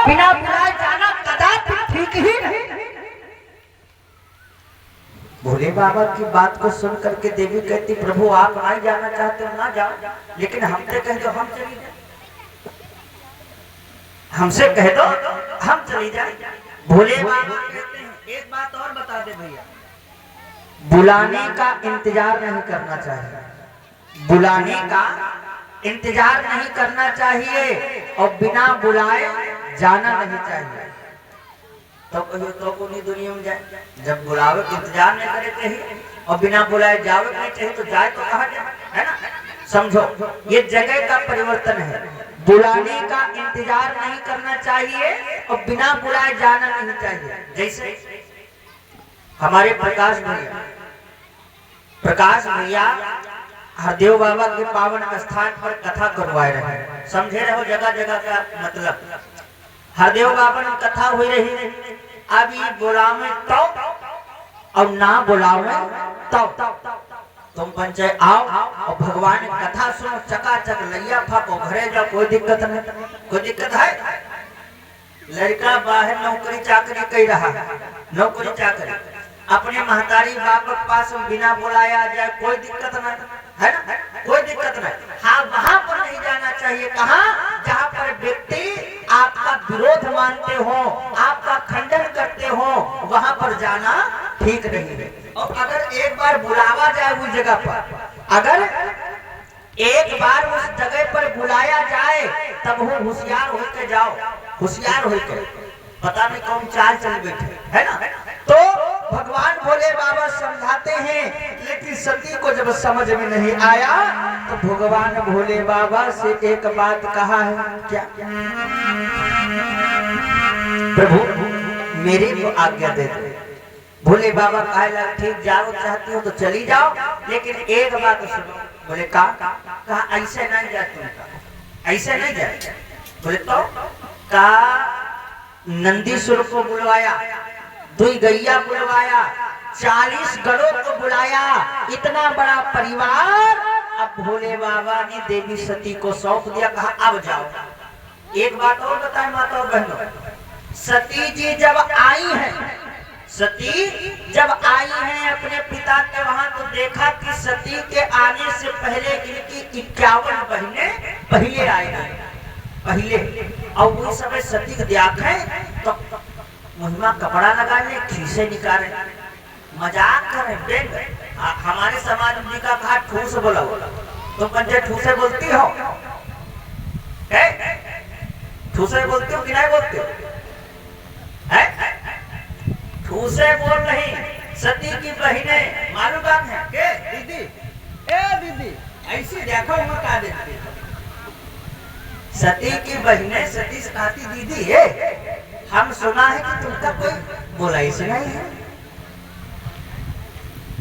बिना बुलाए जाना कदापि ठीक ही नहीं। भोले बाबा की बात को सुन करके देवी कहती प्रभु आप नहीं जाना चाहते हो ना जाओ, लेकिन हमसे कह दो हम चली जाए, हमसे कह दो हम चली जाए। भोले बाबा कहते हैं एक बात और बता दे भैया, बुलाने का इंतजार नहीं करना चाहिए, बुलाने का इंतजार नहीं करना चाहिए और बिना बुलाए जाना नहीं चाहिए। तो कहियो तो पूरी दुनिया में जाए, जब बुलावे का इंतजार नहीं करे चाहिए और बिना बुलाए जावे नहीं चाहिए तो जाए तो कहाँ जाए, है ना। समझो ये जगह का परिवर्तन है, बुलाने का इंतजार नहीं करना चाहिए और बिना बुलाए जाना नहीं चाहिए। जैसे हमारे प्रकाश भैया हरदेव बाबा के पावन स्थान पर कथा करवाए रहे, समझे रहो जगह जगह का मतलब। हरदेव बाबा ने कथा हुई रही, अभी बुलावे तो और ना बुलावे तो तुम पंचायत आओ और भगवान कथा सुनो, चकाचक लैया फाको घरे जाओ, कोई दिक्कत नहीं। कोई दिक्कत है? लड़का बाहर नौकरी चाकरी कर रहा है, नौकरी चाकरी अपने महतारी बाप के पास बिना बुलाया जाए, कोई दिक्कत नहीं, है ना, कोई दिक्कत नहीं। हाँ वहां पर नहीं जाना चाहिए, कहाँ जहाँ पर व्यक्ति आपका विरोध मानते हो, आपका खंडन करते हो, वहां पर जाना ठीक नहीं है। और अगर एक बार बुलावा जाए उस जगह पर, अगर एक बार उस जगह पर बुलाया जाए तब वो होशियार होकर जाओ, होशियार होकर, पता नहीं कौन चाल चल बैठे, है ना। तो भगवान भोले बाबा समझाते हैं, लेकिन सती को जब समझ में नहीं आया तो भगवान भोले बाबा से एक बात कहा है, क्या प्रभु मेरी को आज्ञा दे दो। भोले बाबा कहा ठीक जाओ चाहती हो तो चली जाओ, लेकिन एक बात सुनो। बोले कहा ऐसे नहीं जाते, ऐसे नहीं जाते। बोले तो कहा नंदीश्वर को बुलवाया, 2 गैया बुलवाया, 40 गणों को बुलाया, इतना बड़ा परिवार। अब भोले बाबा ने देवी सती को सौंप दिया, कहा अब जाओ। एक बात और बताए माता और बहनों, सती जी जब आई हैं, सती जब आई हैं अपने पिता के वहां, तो देखा कि सती के आने से पहले इनकी 51 बहनें पहले आई हैं, पहले। और उस समय सती को देखें तो मुहिमा कपड़ा लगा ले, खीसे निकाले, मजाक करें। हमारे समाज में का कहा ठूस बोलो, तुम पंचे ठूसे बोलती हो, ठूसे बोलती हो कि नहीं बोलती हो? ठूसे बोल रही सती की बहनें, मालूम बात है के दीदी, ए दीदी ऐसी देखो मैं कहा देती। सती की बहनें सती से कहती दीदी हम सुना है कि तुमका कोई बुलाई से नहीं है,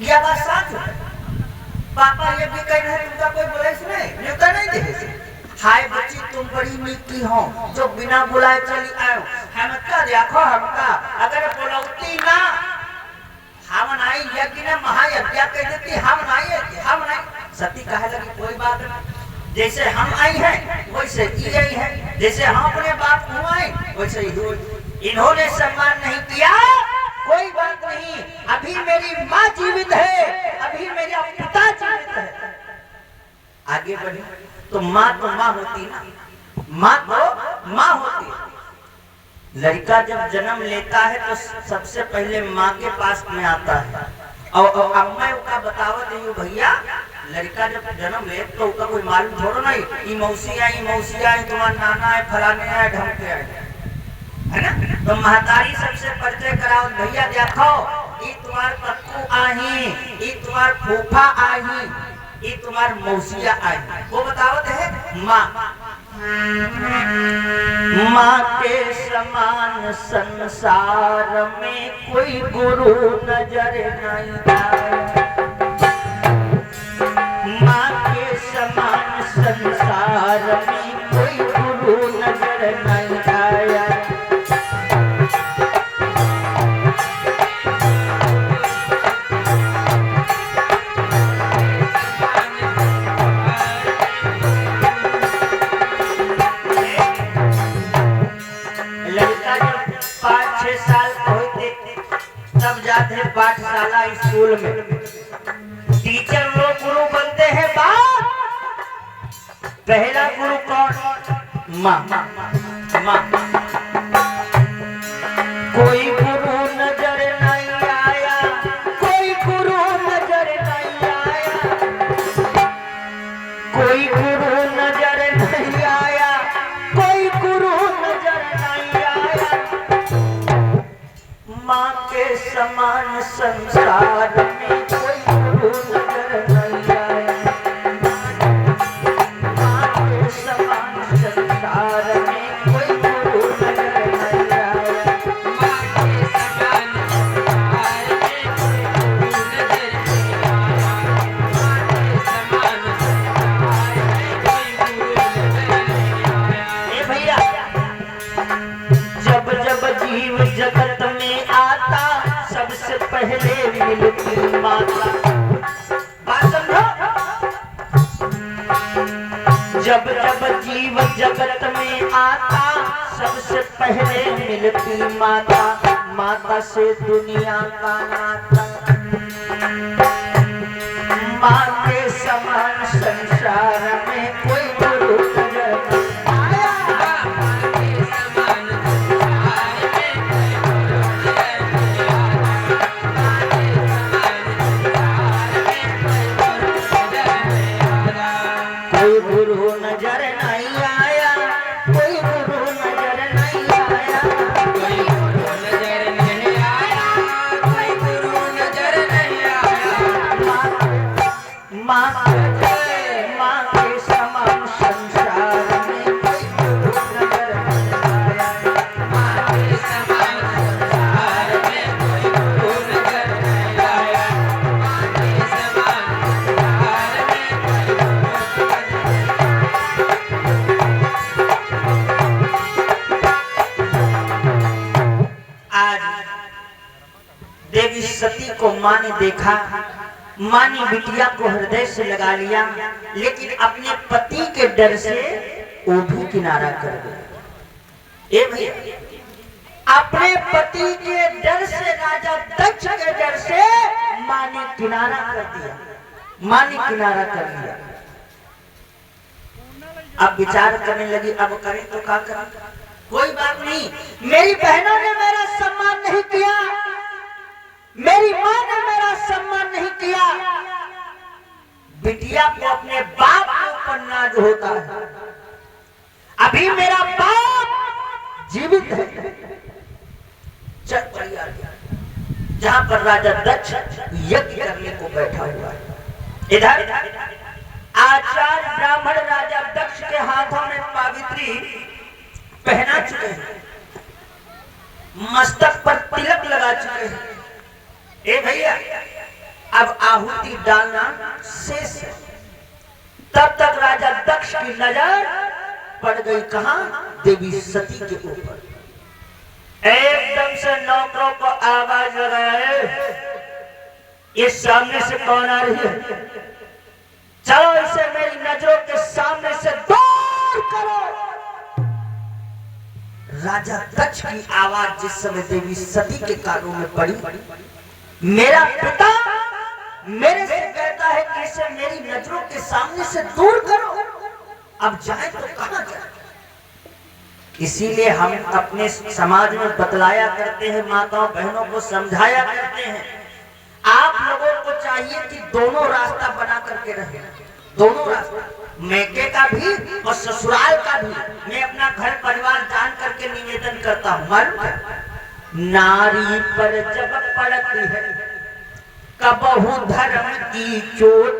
यह बात सच है? पापा ये भी कह रहे हैं तुमका कोई बुलाई से नहीं, न्योता नहीं देखे। हाय बच्ची तुम बड़ी मीठी हो जो बिना बुलाए चली आयो, हमका देखो हमका अगर बुलाती ना हम नहीं यज्ञ ने महायज्ञ कह देती, हम नहीं। सती कहे लगी कोई बात नहीं, जैसे हम आई हैं वैसे ये आई है, जैसे हम अपने बाप को आए वैसे ही हुई। इन्होंने सम्मान नहीं किया, कोई बात नहीं, अभी मेरी माँ जीवित है, अभी मेरा पिता जीवित है। आगे बढ़े तो माँ होती ना, माँ तो माँ होती। लड़का जब जन्म लेता है तो सबसे पहले माँ के पास में आता है। और अब मैं उसका बतावत हूँ भैया, लड़का जब जन्म ले तो उसका कोई मालूम थोड़ा नहीं, ये मौसी आई, तुम्हारा नाना है, फलाने है, ढमके आए, है ना। तो महतारी सबसे परिचय कराओ, भैया देखो ये तुम्हार कक्कू आई, ये तुम्हार फूफा आई, ये तुम्हार मौसिया आई। वो बतावत है माँ। माँ के समान संसार में कोई गुरु नजर नहीं आए, माँ के समान संसार में कोई गुरु नजर नहीं आया। 5-6 साल होते तब जाते हैं पाठशाला स्कूल में, टीचर लोग गुरु बनते हैं बाप। पहला गुरु कौन? माँ। माँ। कोई गुरु नजर नहीं आया, कोई गुरु नजर नहीं आया, कोई गुरु नजर नहीं आया, कोई गुरु नजर नहीं आया। माँ के समान संसार में कोई गुरु नजर नहीं आया। माँ के समान संसार में कोई गुरु नजर नहीं आया। माँ के समान संसार में कोई गुरु नजर नहीं आया। माँ के समान संसार में कोई गुरु नजर नहीं आया। ए भैया, जब जब जीव जगत में आता सबसे पहले मिलती माता। बात समझो। जब जब जीव जगत में आता सबसे पहले मिलती माता। माता से दुनिया का नाता, माँ के समान संसार में कोई गुरु नजर नहीं आया। माँ के समान संसार में कोई गुरु नजर नहीं आया। माँ के समान संसार में कोई गुरु नजर नहीं आया। कोई गुरु नजर नहीं आया, कोई गुरु नजर नहीं आया। कोई गुरु नजर नहीं आया। माँ के समान संसार में कोई गुरु नजर नहीं आया। माँ के समान संसार में कोई गुरु नजर नहीं आया। माँ के समान संसार में कोई गुरु नजर आज देवी सती को माँ ने देखा, माँ ने बिटिया को हृदय से लगा लिया, लेकिन अपने पति के डर से वो भी किनारा कर गए। ए भैया, अपने पति के डर से, राजा दक्ष के डर से माँ ने किनारा कर दिया। माँ ने किनारा कर लिया। अब विचार करने लगी, अब करें तो क्या करें? कोई बात नहीं, मेरी बहनों ने मेरा सम्मान नहीं किया, मेरी माँ ने मेरा सम्मान नहीं किया। बिटिया को अपने बाप के ऊपर नाज होता है। अभी मेरा बाप जीवित है। चल बढ़िया, जहां पर राजा दक्ष यज्ञ करने को बैठा हुआ है, इधर आचार्य ब्राह्मण राजा दक्ष के हाथों में पावित्री पहना चुके हैं, मस्तक पर तिलक लगा चुके हैं। ए भैया, अब आहुति डालना शेष है। तब तक राजा दक्ष की नजर पड़ गई कहां? देवी सती के ऊपर। एकदम से नौकरों को आवाज लगाए, इस सामने से कौन आ रही है? चलो इसे मेरी नजरों के सामने से दूर करो। राजा दक्ष की आवाज जिस समय देवी सती के कानों में पड़ी, मेरा पिता मेरे से कहता है कि इसे मेरी नजरों के सामने से दूर करो, अब जाए तो कहां जाए? इसीलिए हम अपने समाज में बतलाया करते हैं, माताओं बहनों को समझाया करते हैं, आप लोगों को चाहिए कि दोनों रास्ता बना करके रहें। दोनों रास्ता, मैके का भी और ससुराल का भी। मैं अपना घर परिवार जान करके निवेदन करता हूँ। नारी पर जब पड़ती है कबहू धर्म की चोट,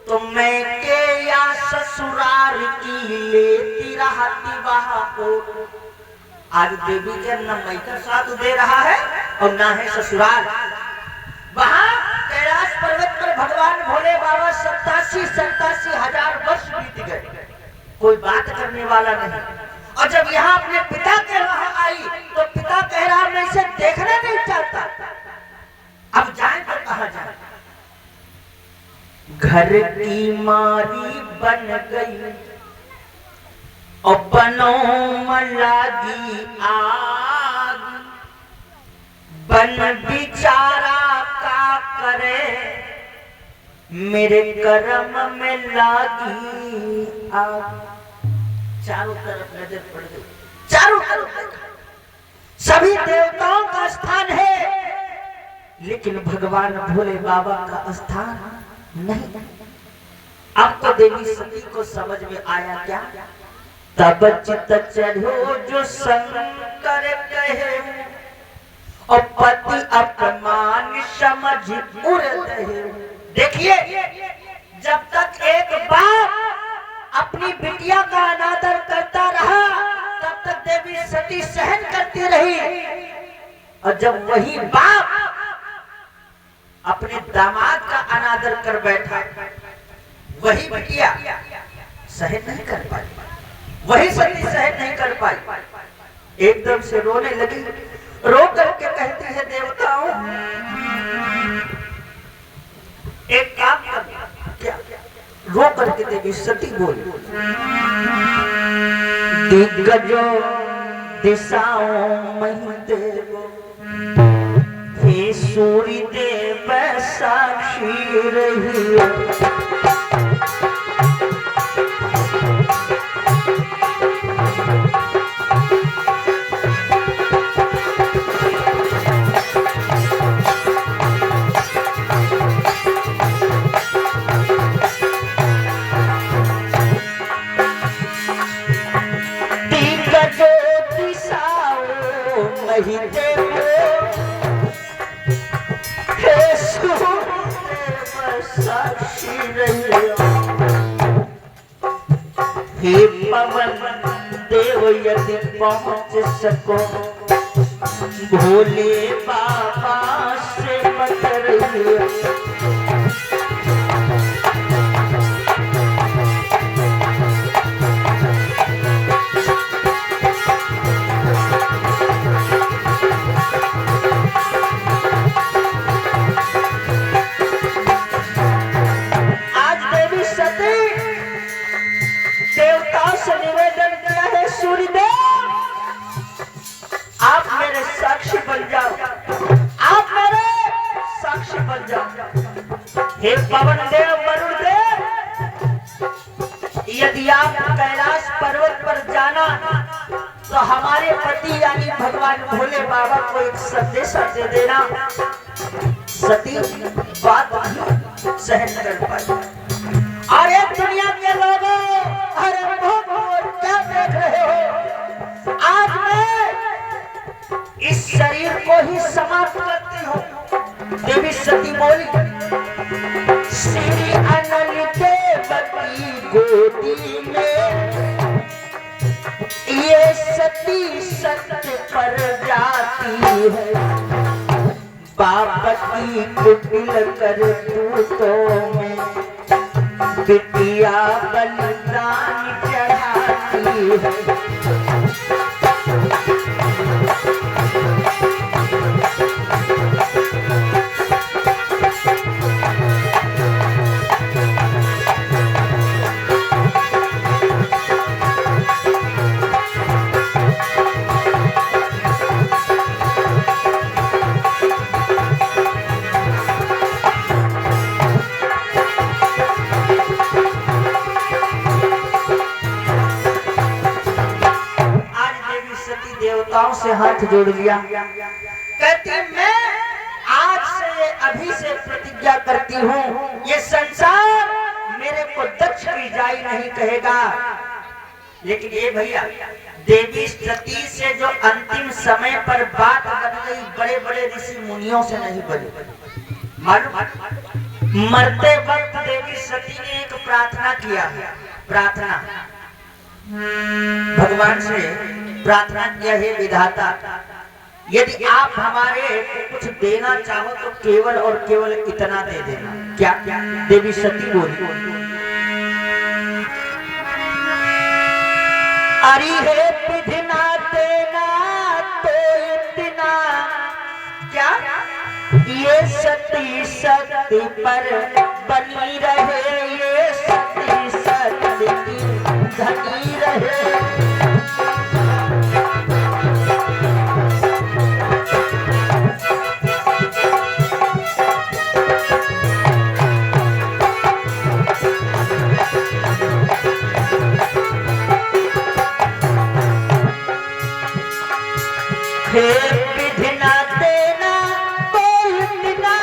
तो मैके या ससुराल की लेती रहती वहां को। आज देवी के न मैका साथ दे रहा है और ना है ससुराल। वहां कैलाश पर्वत पर भगवान भोले बाबा 87 हजार वर्ष बीत गए, कोई बात करने वाला नहीं। और जब यहाँ अपने पिता के वहां आई तो पिता कह रहा मैं इसे देखना नहीं चाहता, अब जाए तो कहां जाए? घर की मारी बन गई और बनों में लागी आग, बन बिचारा का करे, मेरे कर्म में लागी आग। चारों तरफ नजर पड़ गई, चारों तरफ सभी देवताओं का स्थान है, लेकिन भगवान भोले बाबा का स्थान नहीं। अब तो देवी सती को समझ में आया क्या? तब चित चढ़ो जो शंकर कहे, और पति अपमान समझ उड़ रहे। देखिए, जब तक एक बाप अपनी बिटिया का अनादर करता रहा, तब तक देवी सती सहन करती रही, और जब वही बाप अपने दामाद का अनादर कर बैठा, वही बिटिया सहन नहीं कर पाई, वही सती सहन नहीं कर पाई। एकदम से रोने लगी, रो करके कहती है, देवताओं एक काम कर। क्या? रो करके देवी सती बोली, दिग्गजों दिशाओं में देवो, हे सूर्य देव साक्षी रहियो। हे पवन देव यदि पहुँच सको, भोले बाबा से मत रहिए। आप मेरे साक्षी बन जाओ, आप मेरे साक्षी बन जाओ। हे पवन देव वरुण देव, यदि आप कैलाश पर्वत पर जाना तो हमारे पति यानी भगवान भोले बाबा को एक संदेशा दे देना। सती बात सहन कर पाई। अरे दुनिया के लोगों, अरे क्या देख रहे हो? आज मैं इस शरीर को ही समाप्त करती हूँ। देवी सती बोली, श्री अनल देव की गोदी में ये सती सत्य पर जाती है। बाप की कुटिल कर दूतों में बिटिया बलिदान चढ़ाती है। देवताओं से हाथ जोड़ लिया, कहती मैं आज से अभी से प्रतिज्ञा करती हूँ, ये संसार मेरे को दक्ष की जाई नहीं कहेगा। लेकिन ये भैया, देवी सती से जो अंतिम समय पर बात बन गई, बड़े बड़े ऋषि मुनियों से नहीं बनी। मालूम, मरते वक्त देवी सती ने एक प्रार्थना किया। प्रार्थना भगवान से प्रार्थना किया, हे विधाता, यदि आप हमारे कुछ देना चाहो तो केवल और केवल इतना दे देना। क्या? देवी सती बोली, अरे हे विधिना देना तो इतना। क्या? ये सती सती पर बनी रहे, ये सती सती की धनी रहे। हे विधि ना देना कोई इतना,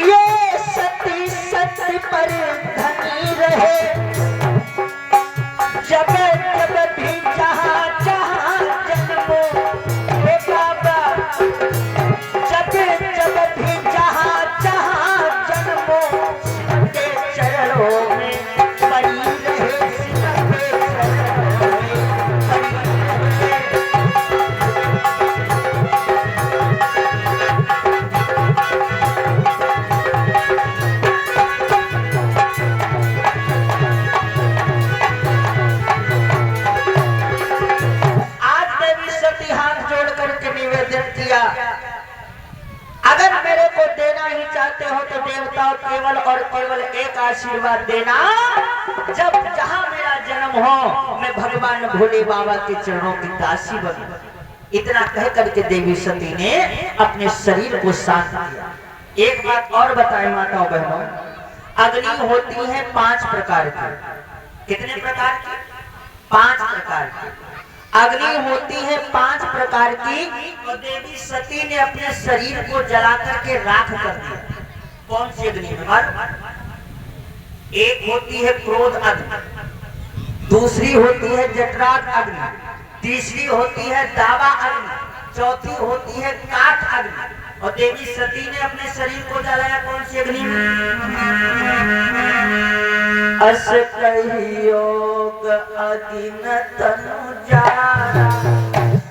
ये सती सत्य पर धनी रहे। जब जब भी जहाँ जहाँ जन्मो हे बाबा, जब जब भी जहाँ जहाँ जन्मो सिमटे चरणों में पड़ी रहे, सिमटे चरणों में पड़ी रहे। अगर मेरे को देना ही चाहते हो तो देवताओं केवल और केवल एक आशीर्वाद देना, जब जहां मेरा जन्म हो मैं भगवान भोले बाबा के चरणों की दासी बनूं। इतना कह करके देवी सती ने अपने शरीर को शांत किया। एक बात और बताएं माताओं बहनों, अग्नि होती है 5 प्रकार की। कितने प्रकार की? 5 प्रकार की अग्नि होती है, 5 प्रकार की। और देवी सती ने अपने शरीर को जला करके राख कर दिया। कौन सी अग्नि में मालूम? एक होती है क्रोध अग्नि, दूसरी होती है जठराग्नि अग्नि, तीसरी होती है दावा अग्नि, चौथी होती है काठ अग्नि। और देवी सती ने अपने शरीर को जलाया कौन सी अग्नि में? अस कहियोग अगिन तनु जारा,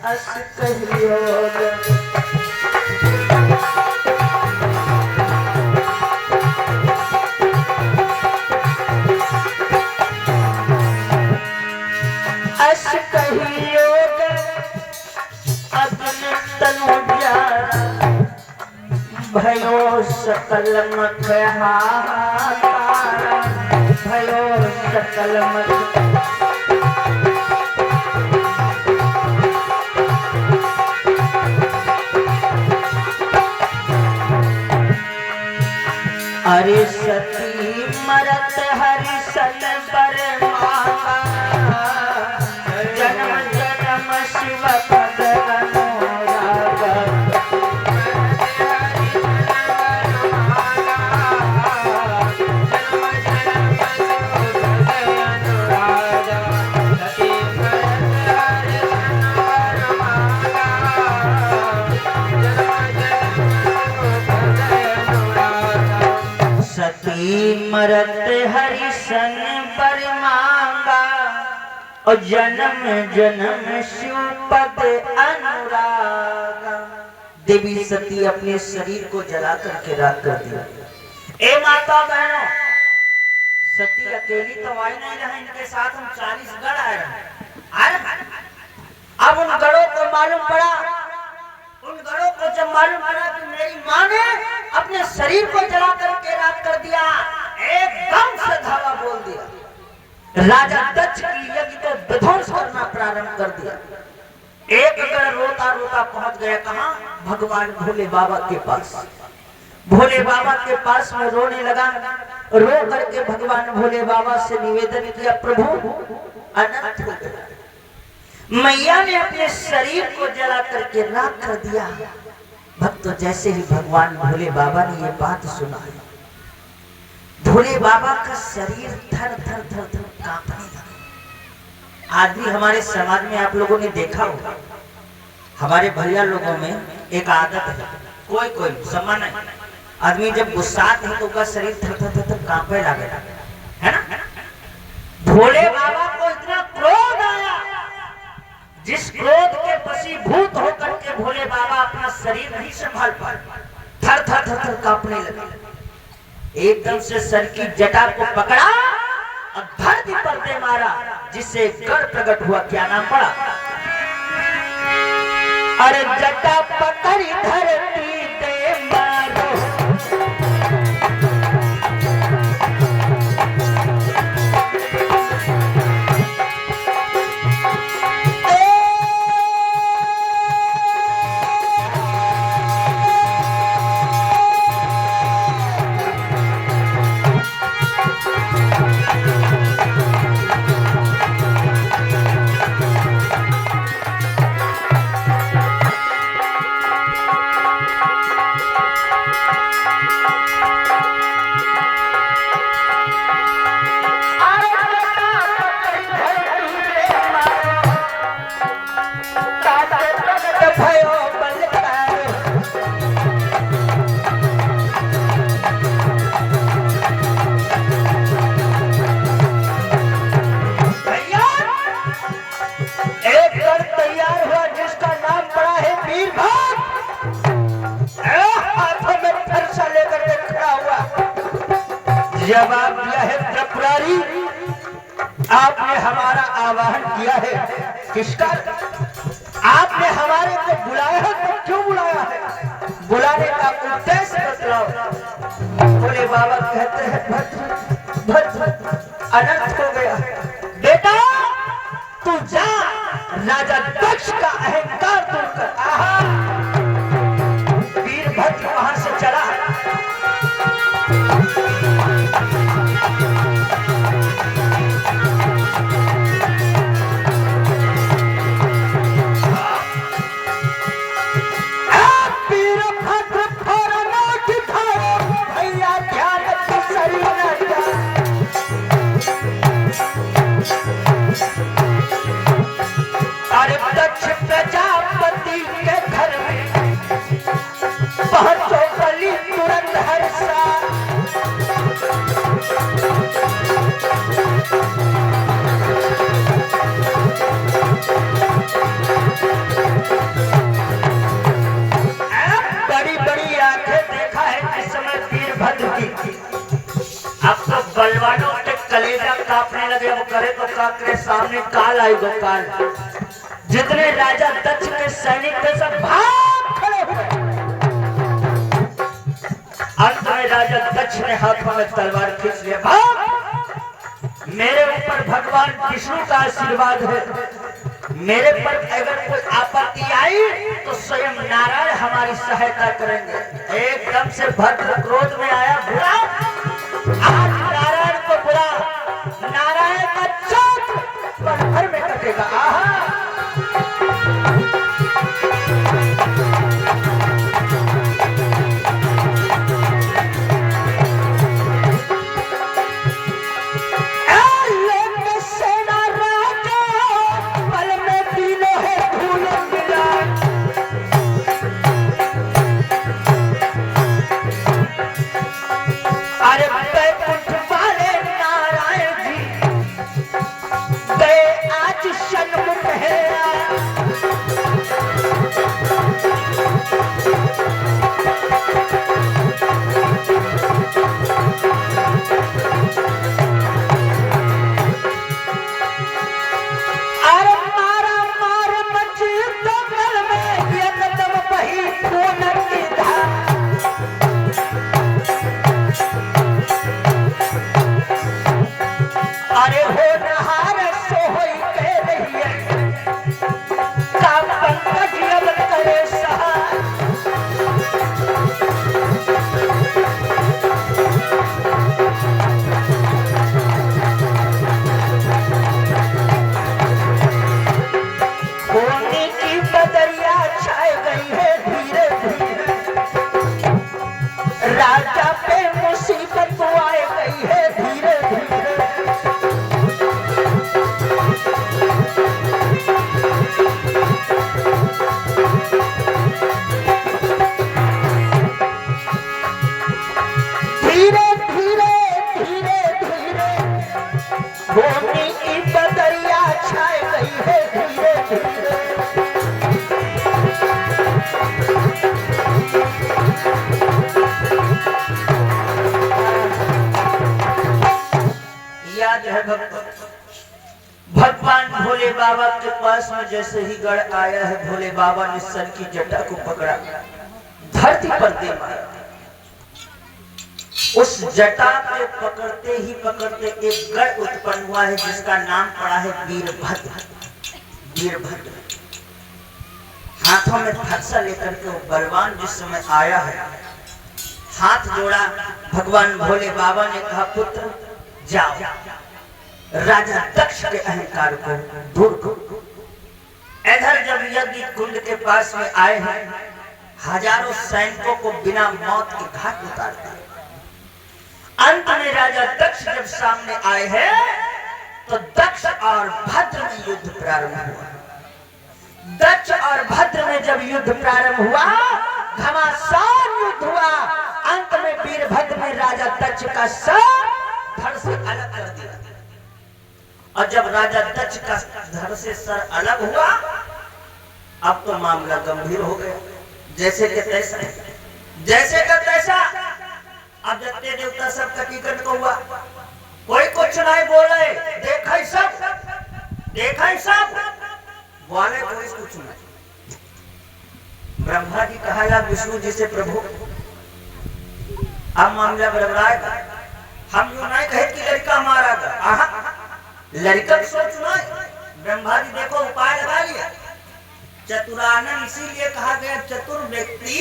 अस कहियोग अस कहियोग अगिन तनु जारा, भयो सकल मत हाहाकार, भयो सकल मत। अरे सती मरत हरिशन बर मांगा, जन्म जन्म शिव पद अनुरागा। सती मरत हरिशन पर मांगा, और जन्म जन्म शिव पद अनुरागा। देवी सती अपने शरीर को जला करके राख कर दिया। ए माता बहनों, सती अकेली तो आई नहीं रहे, इनके साथ हम 40 गढ़ आए रहे। अब उन गढ़ों को मालूम पड़ा, उन गढ़ों को जब मालूम पड़ा कि मेरी माँ ने अपने शरीर को जला करके राख कर दिया, एकदम से धावा बोल दिया। राजा दक्ष की यज्ञ को विध्वंस करना प्रारंभ कर दिया। एक गढ़ रोता रोता पहुंच गया कहां? भगवान भोले बाबा के पास। भोले बाबा के पास में रोने लगा। रो करके भगवान भोले बाबा से निवेदन किया, प्रभु अनंत हो गया, मैया ने अपने शरीर को जला करके राख कर दिया। भक्तों, जैसे ही भगवान भोले बाबा ने ये बात सुना, भोले बाबा का शरीर थर थर थर थर कांपने लगा। आदमी हमारे समाज में आप लोगों ने देखा होगा, हमारे भैया लोगों में एक आदत है, कोई कोई सम्मान है, आदमी जब गुस्साते है तो उसका शरीर थर थर थर थर कांपने लगा, है ना? भोले बाबा को इतना क्रोध आया, जिस क्रोध के वशीभूत होकर के भोले बाबा अपना शरीर नहीं संभाल पाए, थर थर थर थर कांपने लगे। एकदम से सर की जटा को पकड़ा और धरती पर दे मारा, जिससे गढ़ प्रकट हुआ। क्या नाम पड़ा? अरे जटा पकड़ी धरती दे मारो, ताते प्रगट भयो बलकार भैया एक गढ़ तैयार हुआ जिसका नाम पड़ा है वीरभद्र। हाथों में फरसा लेकर के खड़ा हुआ। जवाब दिया है त्रिपुरारी, आपने हमारा आवाहन किया है, किसका? आपने हमारे को बुलाया है, तो क्यों बुलाया है? बुलाने का उद्देश्य बतलाओ। भोले बाबा कहते हैं भद्र भद्र अनर्थ हो गया। बेटा तू जा, राजा दक्ष का अहंकार दूर कर। आहा, वीरभद्र वहां से चला है। प्रजापति के घर में पहुंचो बलि तुरंत हर्षा। बड़ी बड़ी आंखें देखा है इस समय वीरभद्र की। अब तो बलवानों के कलेजा कांपने लगे। वो करे तो का करे, सामने काल आई गो काल। जितने राजा दक्ष के सैनिक थे सब भाग खड़े हुए। अंत में राजा दक्ष ने हाथों में तलवार खींच लिया। भाग, मेरे ऊपर भगवान विष्णु का आशीर्वाद है। मेरे पर अगर कोई आपत्ति आई तो स्वयं नारायण हमारी सहायता करेंगे। एकदम से भद्र क्रोध में आया। बुरा, आज नारायण को बुरा, नारायण का चोट पल भर में कटेगा। आहा, राजा पे मुसीबत आए गई है धीरे धीरे। धीरे धीरे धीरे धीरे भूमि की बदरिया छाई गई है धीरे धीरे। याद है भगवान भोले बाबा के पास में जैसे ही गढ़ आया है, भोले बाबा ने सर की जटा को पकड़ा, धरती पर दे मारा। उस जटा पे पकड़ते ही पकड़ते एक गढ़ उत्पन्न हुआ है जिसका नाम पड़ा है वीरभद्र। वीरभद्र हाथों में फरसा लेकर के वो बलवान जिस समय आया है, हाथ जोड़ा। भगवान भोले बाबा ने कहा, पुत्र जाओ, राजा दक्ष के अहंकार को दूर करो। इधर जब यज्ञ कुंड के पास में आए हैं, हजारों सैनिकों को बिना मौत के घाट उतार दिया। अंत में राजा दक्ष जब सामने आए हैं तो दक्ष और भद्र में युद्ध प्रारंभ हुआ। दक्ष और भद्र में जब युद्ध प्रारंभ हुआ, घमासान युद्ध हुआ, अंत में वीरभद्र ने राजा दक्ष का सर धड़ से अलग कर दिया। और जब राजा दक्ष का धड़ से सर अलग हुआ, अब तो मामला गंभीर हो गया। जैसे के तैसा, जैसे का तैसा। अब जत्ते देवता सब का टिकट को हुआ, कोई कुछ नहीं बोले, देखा सब, देखा सब बोले, कोई कुछ नहीं। ब्रह्मा जी कहा या विष्णु जी से, प्रभु अब मामला बरबराएगा, हम यूं नहीं कहे कि लड़का मारा था, लड़का सोच नहीं। ब्रह्मा जी देखो उपाय लगा लिया। चतुरानन इसीलिए कहा गया, चतुर व्यक्ति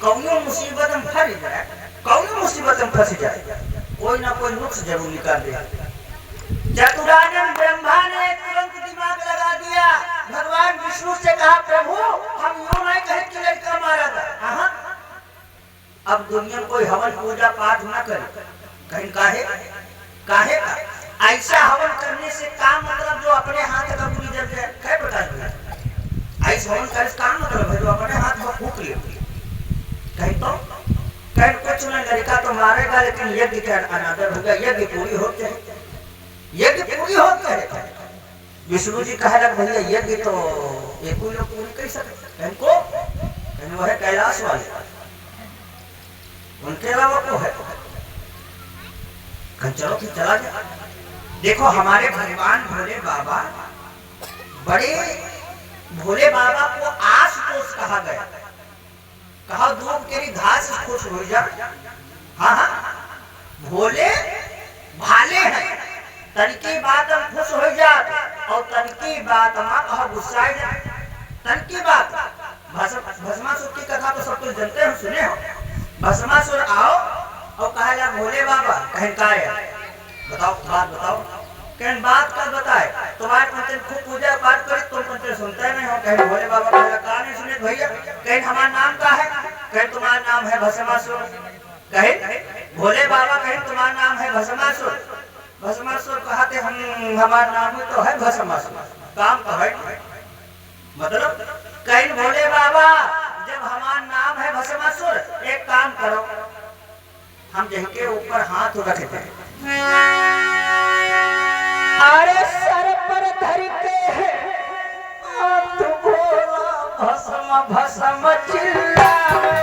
कौनो मुसीबत में फंस जाए, कौनो मुसीबत में फंस जाए, कोई ना कोई नुक्स जरूर निकाल दे। चतुरानन ब्रह्मा ने तुरंत दिमाग लगा दिया, भगवान विष्णु से कहा, प्रभु हम यूं नहीं कहे कि लड़का मारा था, अब दुनिया में कोई हवन पूजा पाठ न करे, कहीं काहे काहे का ऐसा हवन करने से काम मतलब जो अपने हाथ का पूरी जल जाए, कै प्रकार का ऐसा हवन करे काम मतलब है जो अपने हाथ में फूक ले, कहीं तो कहीं कुछ न लड़का तो मारेगा, लेकिन यज्ञ का अनादर होगा, यज्ञ पूरी होते हैं, यज्ञ पूरी होते हैं। विष्णु जी कहे लग भैया यज्ञ तो एक कोई लोग पूरी कर सकते, इनको कहीं वो है कैलाश वाले, उनके अलावा को है कहीं चलो कि चला जाए। देखो हमारे भगवान भोले बाबा, बड़े भोले बाबा को आशुतोष कहा गया, कहा दूध तेरी घास खुश हो जा। हाँ हाँ, भोले भाले हैं, तनकी बात हम खुश हो जाते, और तनकी बात माँ कहा गुस्सा जाए, तनकी बात। भस्मासुर की कथा तो सब कुछ जानते हो, सुने हो। भस्मासुर आओ और कहा ला भोले बाबा, कहीं का है बताओ, बात बताओ, कहीं बात का बताए, तुम्हारे पंचन खूब पूजा पाठ करे, तुम पंचन सुनते नहीं हो। कहीं भोले बाबा कहा कहा नहीं सुने भैया, कहीं हमारा नाम का है, कहीं तुम्हारा नाम है भस्मासुर, कहीं भोले बाबा कहीं तुम्हारा नाम है भस्मासुर। भस्मासुर कहते हम हमारा नाम ही तो है भस्मासुर, काम तो है मतलब। कहीं भोले बाबा जब हमारा नाम है भस्मासुर, एक काम करो, हम जिनके ऊपर हाथ रखते हैं, अरे सर पर धर के हाथ भोला भस्म भस्म चिल्लावे।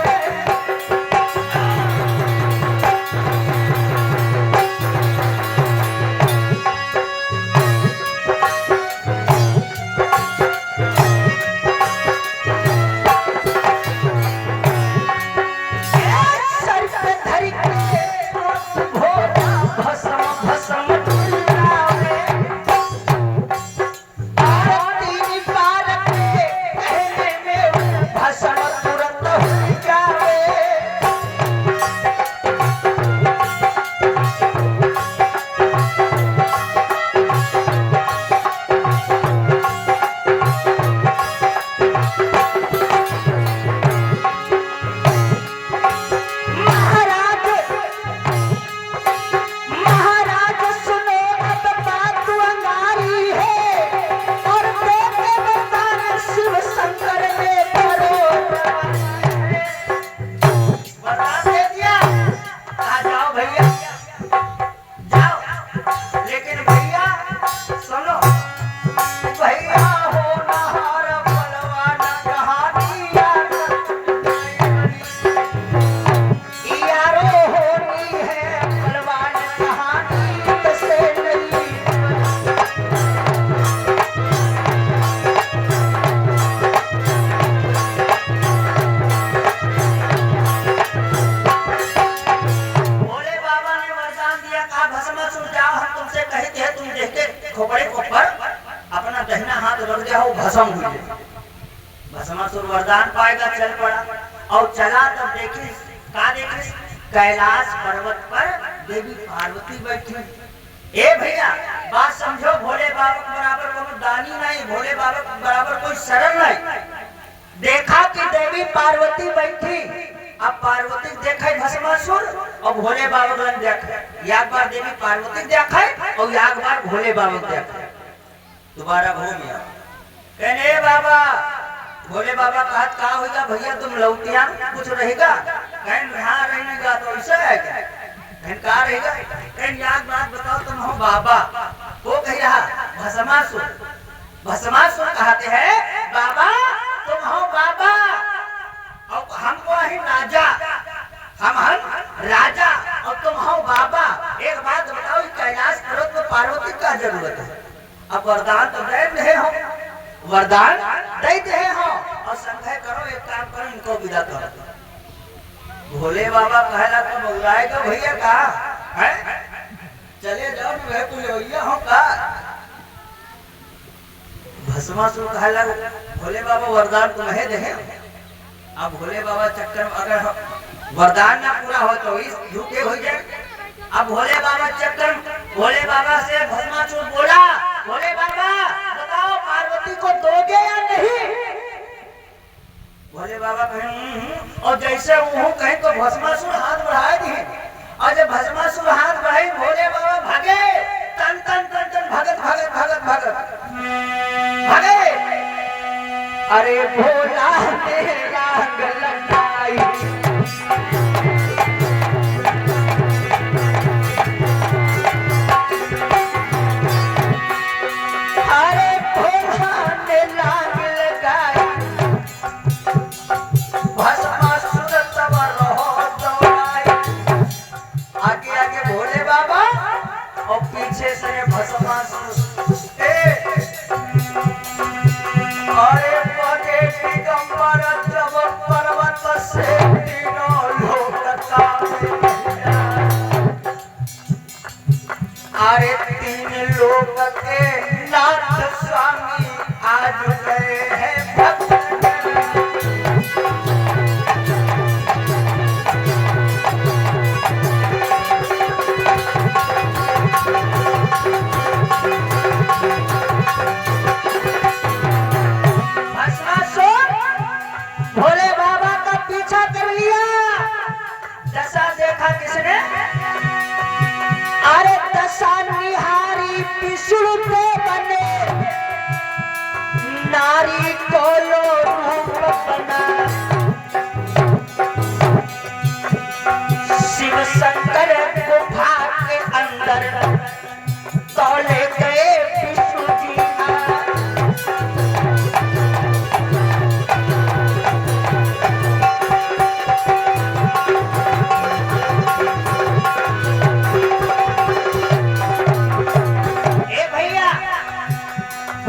भस्मासुर वरदान पाएगा, चल पड़ा और चला तब देखी का देखी कैलाश पर्वत पर देवी पार्वती बैठी। ए भैया बात समझो, भोले बाबा के बराबर कोई दानी नहीं, भोले बाबा के बराबर कोई शरण नहीं। देखा कि देवी पार्वती बैठी, अब पार्वती देखे भस्मासुर और भोले बाबा को देखे, एक बार देवी पार्वती देखे और एक बार भोले बाबा देखे। दोबारा घूम कहने बाबा भोले बाबा कहत का होगा भैया तुम लौटिया कुछ रहेगा कहीं यहाँ रहेगा तो ऐसा है क्या कहीं का रहेगा कहीं याद बात बताओ तुम हो बाबा वो कह रहा भस्मासुर भस्मासुर कहते हैं बाबा तुम हो बाबा और हमको ही राजा हम राजा और तुम हो बाबा। एक बात बताओ कैलाश पर्वत में पार्वती का जरूरत है अब वरदान तो दे रहे हो वरदान दे रहे हो और संदेह करो एक काम करो इनको विदा करो। भोले बाबा कहला तो मौलाएगा भैया का है चले जाओ मैं कुल भैया हूँ का भस्मासुर कहला भोले बाबा वरदान तुम्हें दे अब भोले बाबा चक्कर अगर वरदान ना पूरा हो तो इस झूठे हो जाए। अब भोले बाबा चक्कर भोले बाबा से भस्मासुर बोला भोले बाबा बताओ पार्वती को दोगे या नहीं। भोले बाबा कहें और जैसे वो कहे तो भस्मासुर हाथ बढ़ा दिए और जब भस्मासुर हाथ बढ़ाई भोले बाबा भागे तन तन तन तन भगत भगत भगत भगत भागे। अरे भोला तेरा गलनाई अरे तीन लोग के नाथ स्वामी आज गए हैं भक्त भोले बाबा का पीछा कर लिया। दशा देखा किसने अरे दशा निहारी पिसुड़ पे बने नारी को लो रूप बना शिव शंकर गुफा के अंदर तौले गए पिसुड़ जी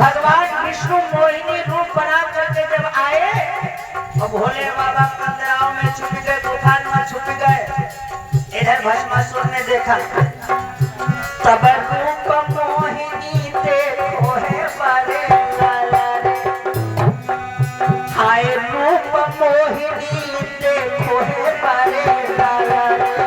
भगवान विष्णु मोहिनी रूप बना करके जब आए और भोले बाबा कंदराओं में छुप गए तूफान में छुप गए। इधर भस्मासुर ने देखा तब रूप मोहिनी देखो है बारे लाला रे हाय रूप मोहिनी देखो है बारे लाला रे।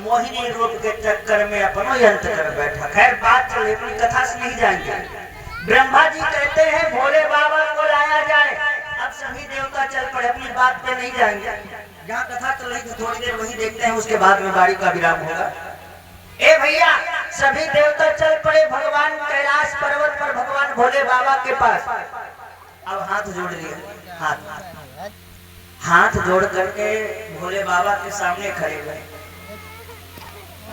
मोहिनी रूप के चक्कर में अपनो यंत्र कर बैठा। खैर बात चले अपनी कथा से नहीं जाएंगे। ब्रह्मा जी कहते हैं भोले बाबा को लाया जाए। अब सभी देवता चल पड़े अपनी बात पे नहीं जाएंगे। जहाँ कथा चल रही थी थोड़ी देर वही देखते हैं उसके बाद में बाड़ी का विराम होगा। ए भैया सभी देवता चल पड़े भगवान कैलाश पर्वत पर भगवान भोले बाबा के पास। अब हाथ जोड़ लिया हाथ जोड़ करके भोले बाबा के सामने खड़े हुए।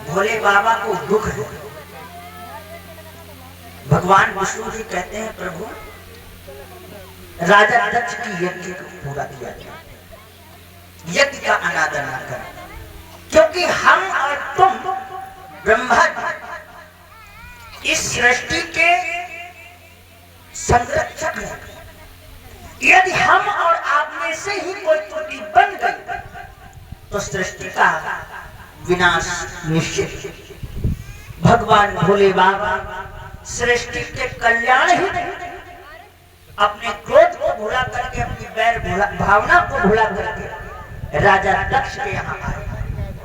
भोले बाबा को दुख है। भगवान विष्णु जी कहते हैं प्रभु राजा दक्ष की यज्ञ को पूरा किया जाए यज्ञ का अनादर न करें क्योंकि हम और तुम ब्रह्मा इस सृष्टि के संरक्षक हैं। यदि हम और आप में से ही कोई त्रुटि बन गई तो सृष्टि का विनाश निश्चित। भगवान भोले बाबा सृष्टि के कल्याण ही नहीं अपने क्रोध को भुला करके अपनी बैर भावना को भुला करके राजा दक्ष के यहाँ आए।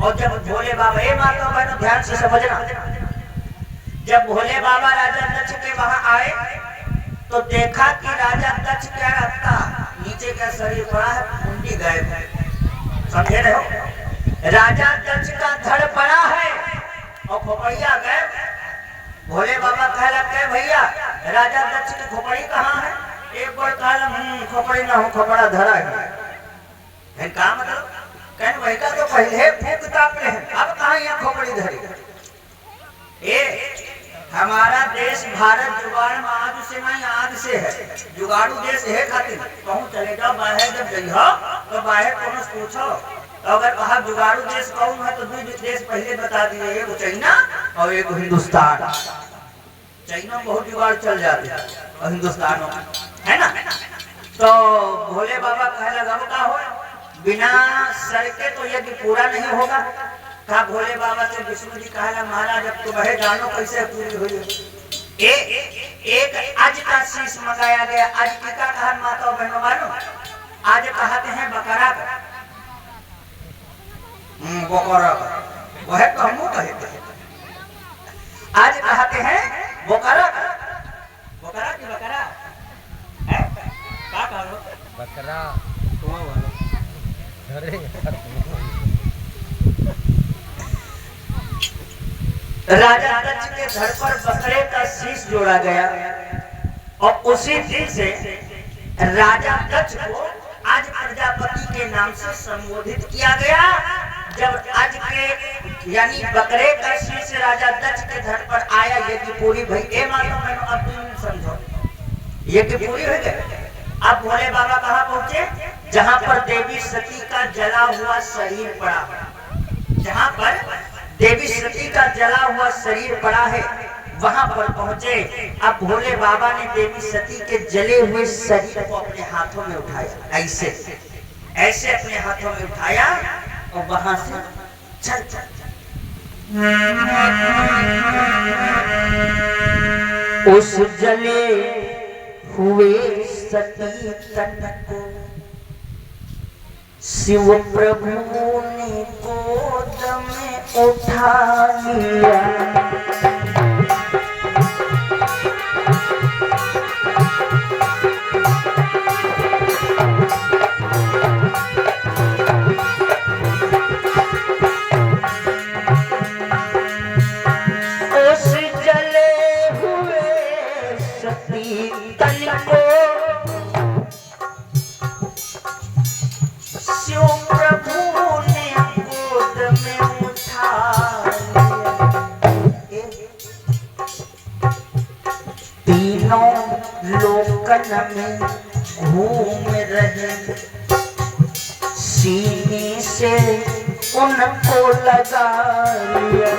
और जब भोले बाबा ये माता बहनों ध्यान से समझना जब भोले बाबा राजा दक्ष के वहां आए तो देखा कि राजा दक्ष क्या रखता नीचे का शरीर पड़ा है मुंडी गायब है। समझे रहे हो? राजा दक्ष का धड़ पड़ा है और खोपड़िया गए। भोले बाबा कह लगे भैया राजा दक्ष की खोपड़ी कहाँ है? एक बार कहा खोपड़ी ना हो, खोपड़ा धरा है। कहा मतलब कह वही का तो पहले फूक तापले हैं, अब कहाँ यहाँ खोपड़ी धरी? हमारा देश भारत जुगाड़ में आज से नहीं आज से है, जुगाड़ू देश है खातिर कहूँ चले जाओ बाहर जब जइहो तो बाहर कौन पूछो तो अगर कहा जुगाड़ू देश कौन है तो दो देश पहले बता दिए, एक चाइना और एक हिंदुस्तान। चाइना में बहुत जुगाड़ चल जाते हैं और हिंदुस्तान में है ना। तो भोले बाबा कहे लगा का हो बिना सड़के तो यज्ञ पूरा नहीं होगा। कहा भोले बाबा से विष्णु जी कहा महाराज अब तो वह जानो कैसे पूरी हुई। एक आज का शीश मंगाया गया। आज की का कहा माता बहनों मानो आज कहते हैं बकरा बकरा वह तो हम कहते हैं आज कहते हैं बकरा बकरा की बकरा है क्या कहो बकरा कुआं वाला अरे राजा दक्ष के धड़ पर बकरे का शीश जोड़ा गया और उसी दिन से राजा दक्ष को आज प्रजापति के नाम से संबोधित किया गया। जब आज के यानी बकरे का शीश राजा दक्ष के धड़ पर आया यज्ञ पूरी भई। ए मानो मैंने अब तुम समझो यज्ञ पूरी हो गई। अब भोले बाबा कहाँ पहुंचे? जहां पर देवी सती का जला हुआ शरीर पड़ा, जहां पर देवी सती का जला हुआ शरीर पड़ा है वहां पर पहुंचे। अब भोले बाबा ने देवी सती के जले हुए शरीर को अपने हाथों में उठाया, ऐसे ऐसे अपने हाथों में उठाया और वहां से चल चल उस जले हुए सती तन को शिव प्रभु ने गोद में उठा लिया। उस जले हुए सती तन को शिव प्रभु ने गोद में उठा लिया। तीनों लोकन में घूम रहे सीने से उनको लगा लिया।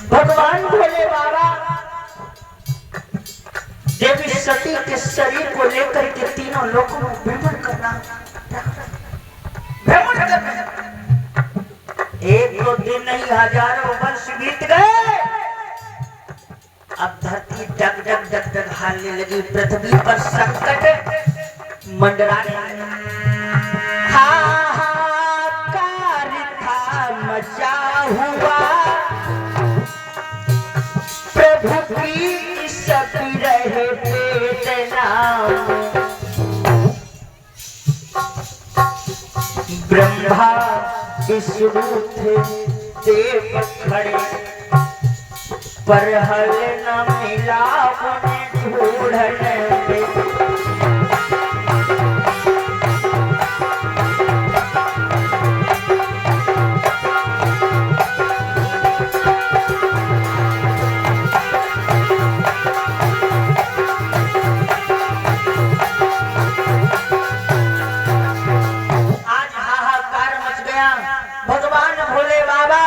भगवान भोले बाबा देवी सती के शरीर को लेकर के तीनों लोगों में भ्रमण करना एक दो दिन नहीं हजारों वर्ष बीत गए। अब धरती डग डग डग डग हालने लगी, पृथ्वी पर संकट मंडराने हाहाकार था मचा हुआ। प्रभु की सब रहे वेदना, ब्रह्मा विष्णु थे देव खड़े, पर हल न मिला उन्हें ढूंढने में। भगवान भोले बाबा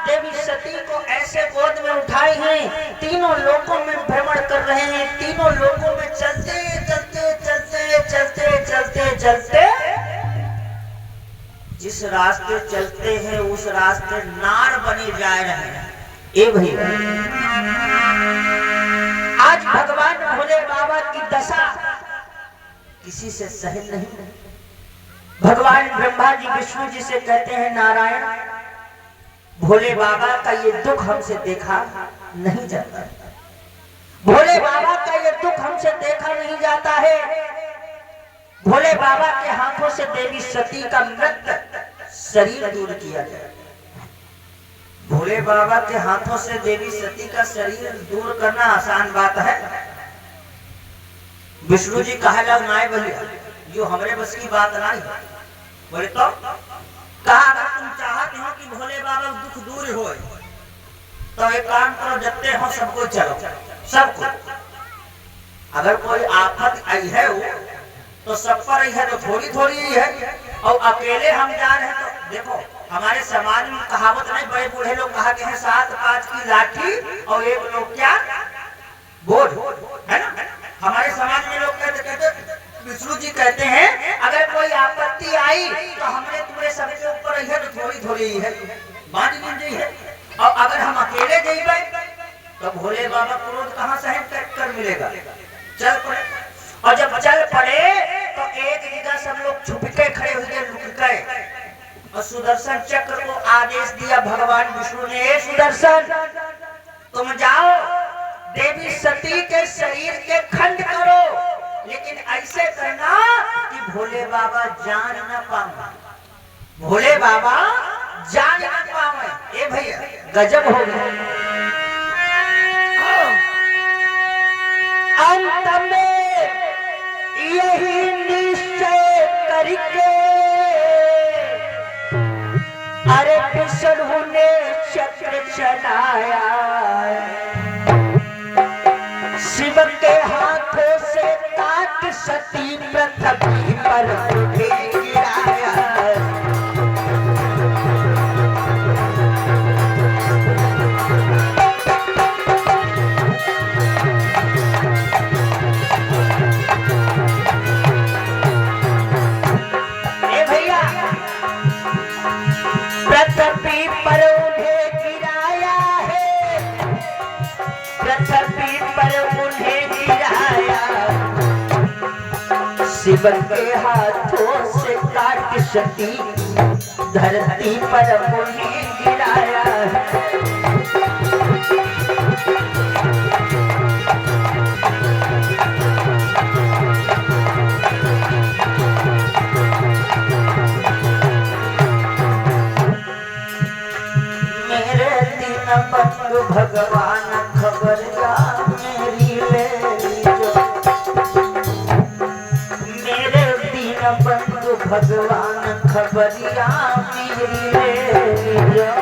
देवी सती को ऐसे गोद में उठाए हैं, तीनों लोकों में भ्रमण कर रहे हैं, तीनों लोकों में चलते चलते चलते चलते चलते चलते जिस रास्ते चलते हैं उस रास्ते नार बने जा रहे हैं। ए भैया भोले बाबा की दशा किसी से सहन नहीं। भगवान ब्रह्मा जी विष्णु जी से कहते हैं, नारायण भोले बाबा का ये दुख हमसे देखा नहीं जाता, भोले बाबा का ये दुख हमसे देखा नहीं जाता है। भोले बाबा के हाथों से देवी सती का मृत शरीर दूर किया जाए। भोले बाबा के हाथों से देवी सती का शरीर दूर करना आसान बात है। विष्णु जी कहा लग नाय भैया, जो हमरे बस की बात नहीं। बोले तो कहा, अगर तुम चाहते हो कि भोले बाबा दुख दूर हो तो एक काम करो, जत्ते हो सबको चलो, सबको। अगर कोई आफत आई है तो सब पर आई है, तो थोड़ी थोड़ी ही है। और अकेले हम जा रहे हैं तो देखो, हमारे समाज में कहावत नहीं, बड़े बूढ़े लोग कहा के हैं, 7-5 की लाठी और एक लोग क्या बोझ, है ना। हमारे समाज में लोग कहते विष्णु जी कहते हैं, अगर कोई आपत्ति आई तो हमने तुम्हारे सबके ऊपर है तो थोड़ी थोड़ी ही है, बांट लीजिए है। और अगर हम अकेले जाइए तो भोले बाबा क्रोध कहाँ सहन कर मिलेगा। चल पड़े, और जब चल पड़े तो एक जगह सब लोग छुप के खड़े हो गए, लुक गए। और सुदर्शन चक्र को आदेश दिया भगवान विष्णु ने, सुदर्शन तुम जाओ देवी सती के शरीर के खंड करो, लेकिन ऐसे करना कि भोले बाबा जान न पावे, भोले बाबा जान न पावे। ए भैया गजब हो गया। अंत में यही निश्चय करके अरे विष्णु ने चक्र चलाया, शिव के हाथों से काट सती पृथ्वी पर गिराया। ए भैया पृथ्वी पर उन्हें गिराया है, पृथ्वी पर उन्हें गिराया, शिव के हाथों से काट सती धरती पर उन्हें गिराया। मेरे दिन बंधु भगवान खबरिया मेरी ले लीजो, मेरे दिन बंधु भगवान खबरिया मेरी ले लीजो।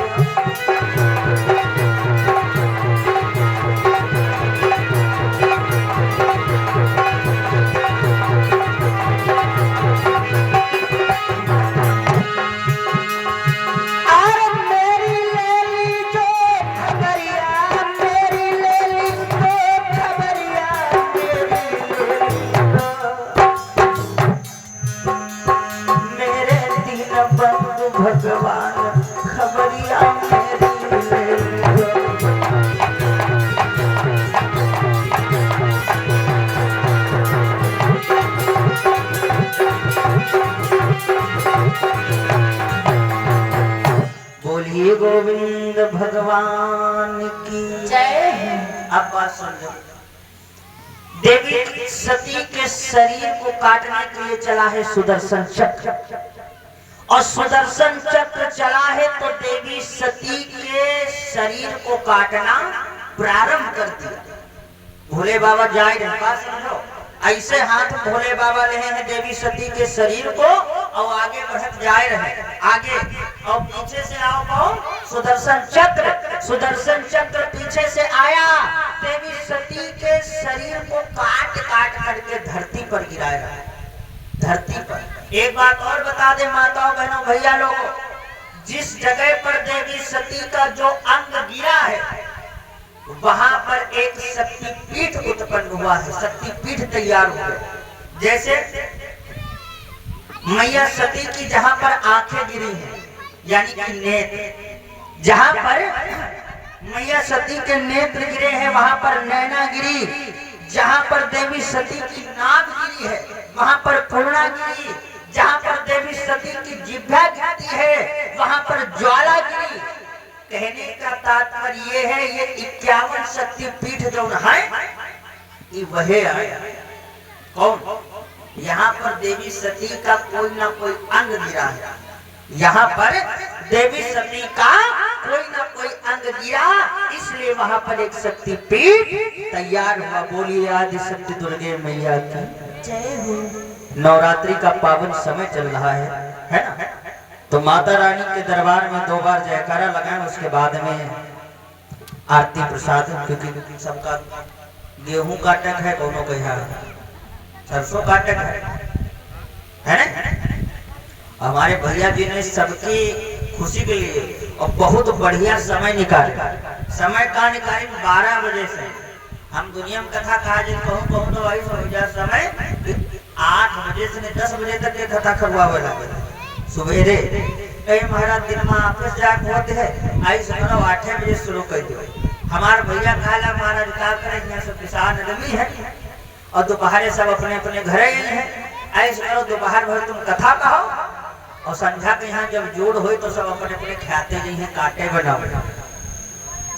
भगवान खबरिया मेरी ले लो। बोलिए गोविंद भगवान की जय। अब बात समझो, देवी सती के शरीर को काटने के लिए चला है सुदर्शन चक्र, और सुदर्शन चक्र चला है तो देवी सती के शरीर को काटना प्रारंभ कर दिया। भोले बाबा जाए रहे, समझो ऐसे हाथ भोले बाबा रहे हैं देवी सती के शरीर को, और आगे बढ़त जाए रहे आगे, और पीछे से आओ कौन, सुदर्शन चक्र। सुदर्शन चक्र पीछे से आया, देवी सती के शरीर को काट काट करके धरती पर गिराया, धरती पर। एक बात और बता दे माताओं बहनों भैया लोगों, जिस जगह पर देवी सती का जो अंग गिरा है वहां पर एक शक्तिपीठ उत्पन्न हुआ है, शक्तिपीठ तैयार हुआ। जैसे मैया सती की जहां पर आंखें गिरी हैं, यानी कि नेत्र, जहां पर मैया सती के नेत्र गिरे हैं वहां पर नैना गिरी। जहाँ पर देवी सती की नाद गिरी है वहाँ पर पूर्णा गिरी, जहाँ पर देवी सती की जिह्वा गिरती है वहाँ पर ज्वाला गिरी। कहने का तात्पर्य ये है, ये 51 शक्ति पीठ जो है ये वही है। कौन? यहाँ पर देवी सती का कोई ना कोई अंग गिरा है, यहाँ पर देवी सती का कोई ना कोई अंग गिरा, इसलिए वहाँ पर एक शक्ति पीठ तैयार हुआ। बोलिए आदि शक्ति दुर्गे मैया की जय हो। नवरात्रि का पावन समय चल रहा है ना? तो माता रानी के दरबार में 2 बार जयकारा लगाएं, उसके बाद में आरती प्रसाद, क्योंकि सबका गेहूं का टक है, दोनों का यहाँ सरसों का टक है ना? हमारे भैया जी ने सबकी खुशी के लिए और बहुत बढ़िया समय निकाला। समय का निकाली 12 बजे से। हम दुनिया में कथा कहा जिन कहूँ तो वही समझा समय 8 बजे से 10 बजे तक के कथा करवा लगे सुबेरे। कहीं महाराज दिन में ऑफिस जाके होते है, आई सुनो 8 बजे शुरू कर दो। हमारे भैया कहला महाराज का करें, यहाँ सब किसान आदमी है और दोपहर सब अपने अपने घरे हैं, ऐसे करो दोपहर भर तुम कथा कहो और संध्या के यहाँ जब जोड़ हो तो सब अपने अपने खाते नहीं है, काटे बनाओ।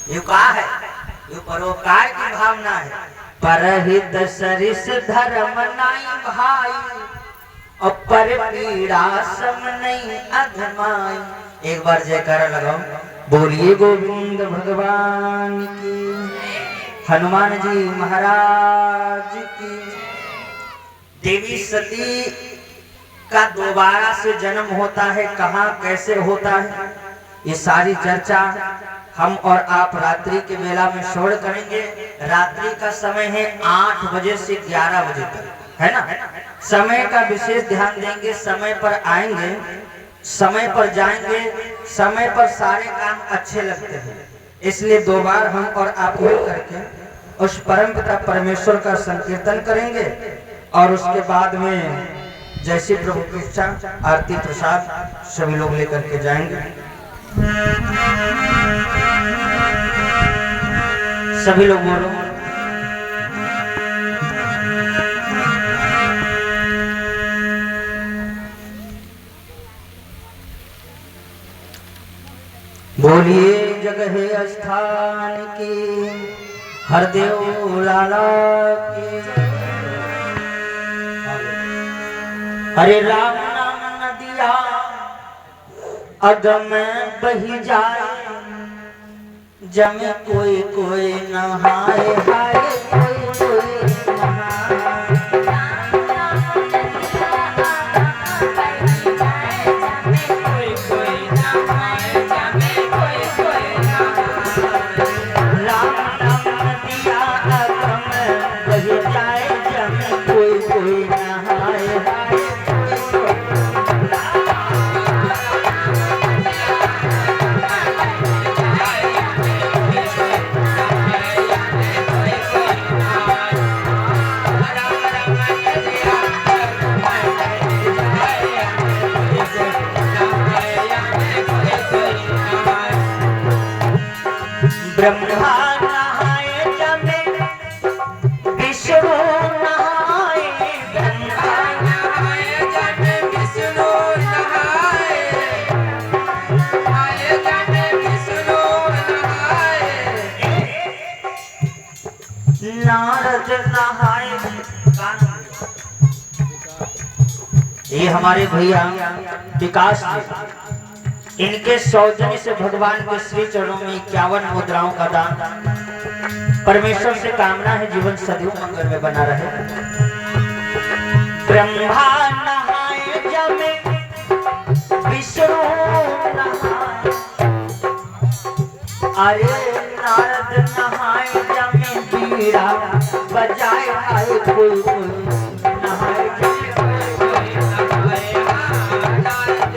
ये कहा है, ये परोपकार की भावना है। परहित सरिस धर्म नहीं भाई और पर पीड़ा सम नहीं अधमाई। एक बार जयकारा लगाओ, बोलिए गोविंद भगवान की, हनुमान जी महाराज की। देवी सती का दोबारा से जन्म होता है, कहाँ कैसे होता है, ये सारी चर्चा हम और आप रात्रि के मेला में श्रवण करेंगे। रात्रि का समय है 8 बजे से 11 बजे तक, है ना? समय का विशेष ध्यान देंगे, समय पर आएंगे, समय पर जाएंगे, समय पर सारे काम अच्छे लगते हैं। इसलिए 2 बार हम और आप मिल करके उस परम पिता परमेश्वर का संकीर्तन करेंगे और उसके बाद में जैसे प्रभु की इच्छा आरती प्रसाद सभी लोग लेकर के जाएंगे। सभी लोग बोलो, बोलिए जगह स्थान की हरदेव लाला की। हरे राम नाम नदिया अगम बही जाए, जमे कोई कोई नहाए, हाय कोई कोई नहाए। राम नाम नदिया अगम बही जाए, जमे कोई कोई नहाए, हाय ब्रह्मा नहाए जमे विष्णु नहाए, ब्रह्मा नहाए जमे विष्णु नहाए, नहाए जमे विष्णु नहाए। नारद नहाए, ये हमारे भैया विकास जी, इनके सौजन्य से भगवान के श्री चरणों में 51 मुद्राओं का दान। परमेश्वर से कामना है जीवन सदैव मंगल में बना रहे। ब्रह्मा नहाए जमे विष्णु नहाए, अरे नारद नहाए जमे बीड़ा बजाए, आए कोई कोई नहाए जमे कोई नहाए, नारद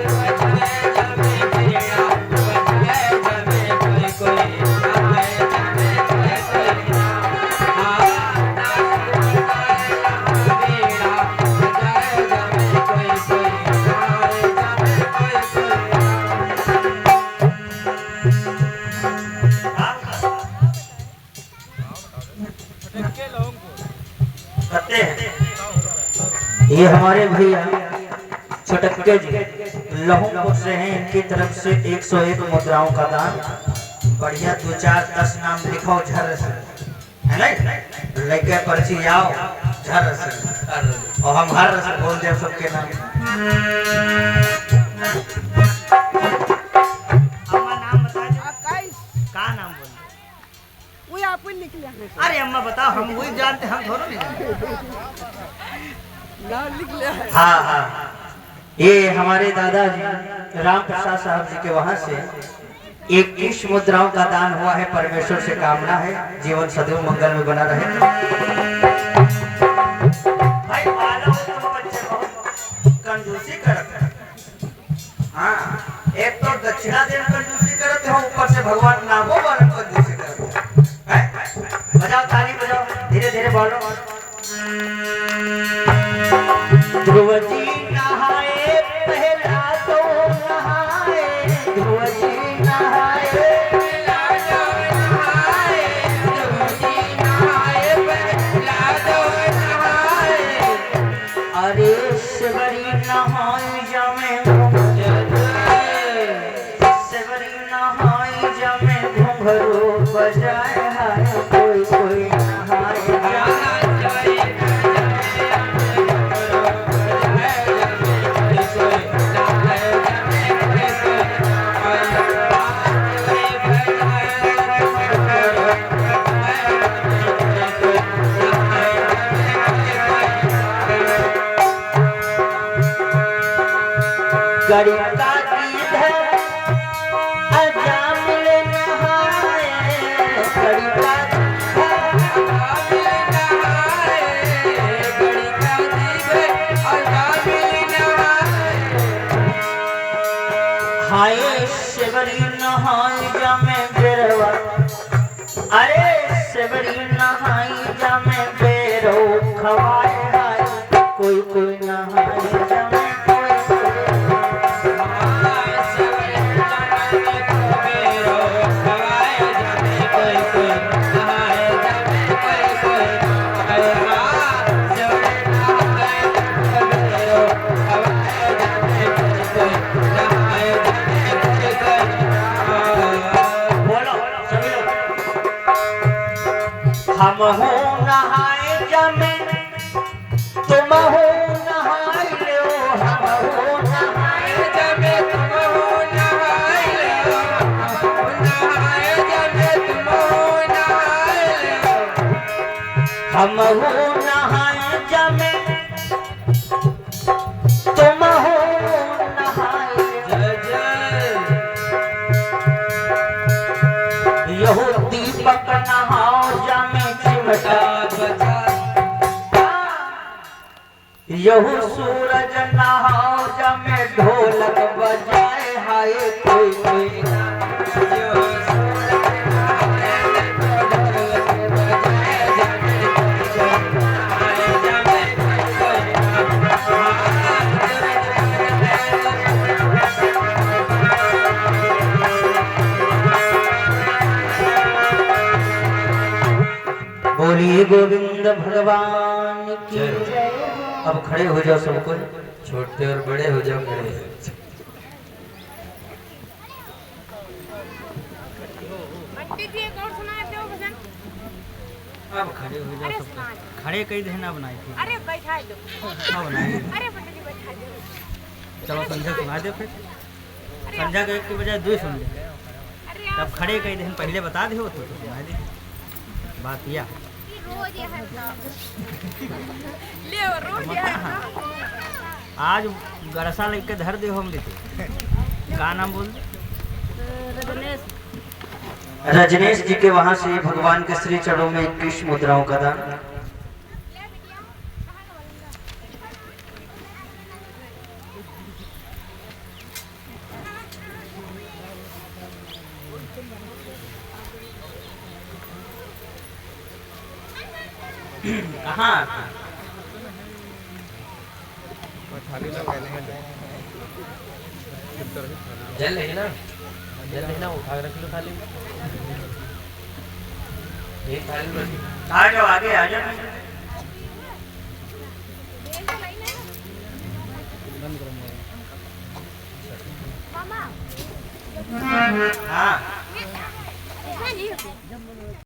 बजाए जमे करते हैं। ये हमारे भैया छोटक्के जी लहूपुर से हैं, इनकी तरफ से 101 मुद्राओं का दान। बढ़िया 2 4 10 नाम लिखो झर से, है नहीं लेके पर्ची आओ झर से, और हम हर से बोल दे सबके नाम। अम्मा नाम बता दो, का नाम बोल? वही आप ही लिख लिया। अरे अम्मा बताओ, हम वही जानते, हम थोड़ा नहीं जानते। नाम लिख लिया है। हाँ हाँ, ये हमारे दादाजी राम प्रसाद साहब जी के वहां से 21 मुद्राओं का दान हुआ है। परमेश्वर से कामना है जीवन सदैव मंगल में बना रहे। भाई मालूम तुम बच्चे बहुत कंजूसी करते हैं। हाँ, एक तो दक्षिणा देने कंजूसी करते हो, ऊपर से भगवान नामों वाले कंजूसी करते हैं। बजाओ ताली बजाओ, धीरे धीरे बोलो। ध्रुव जी नहाए पहला तो नहाए, ध्रुव जी नहाए पहला तो नहाए, ध्रुव जी नहाए पहला तो नहाए। अरे शिवरी नहाई जमे, शिवरी नहाई जमे घुंघरू बजाए, हाय कोई कोई नहाए गड़िका इधर अजामिल नहाए, गड़िका हाय शिवरी नहाई जामे बेरवा, अरे शिवरी नहाई जामे बेरो खवाए, हाय कोई कोई नहाई जामे हम हो नहाए जमे, तुम हो नहाए लो, हम हो नहाए जमे तुम हो नहाए लो, नहाए जमे तुम हो नहाए लो। हम हो नहाए जमे, तुम हो नहाए यहो दीपक नहाओ जमे चिमटा बजा, यहू सूरज नहाओ जमे ढोलक बजाए, हाय कोई कोई बोलिए गोविंद भगवान की जय। अब खड़े हो जाओ सब कोई, छोटे और बड़े हो जाओ खड़े। पंडित जी एक और सुनाते हो भजन। अब खड़े हो जाओ सब कोई। खड़े कई देना बनाई थी। अरे बैठा दो। हाँ बनाई। अरे पंडित जी बैठा दो। चलो संध्या सुना दे फिर। अरे संध्या के एक के बजाय 2 सुन ले। अरे तब खड़े कई दिन पहले बता दे हो तो सुना दे। बात या रोज ये है ले रोज ये है। आज गरसा लेके धर दे हम देते। का नाम बोल? रजनीश। रजनीश जी के वहां से भगवान के श्री चरणों में 21 मुद्राओं का दान। कहाँ जल है ना, जल है ना, उठा रख लो थाली। एक थाली में आ जाओ, आगे आ जाओ। हाँ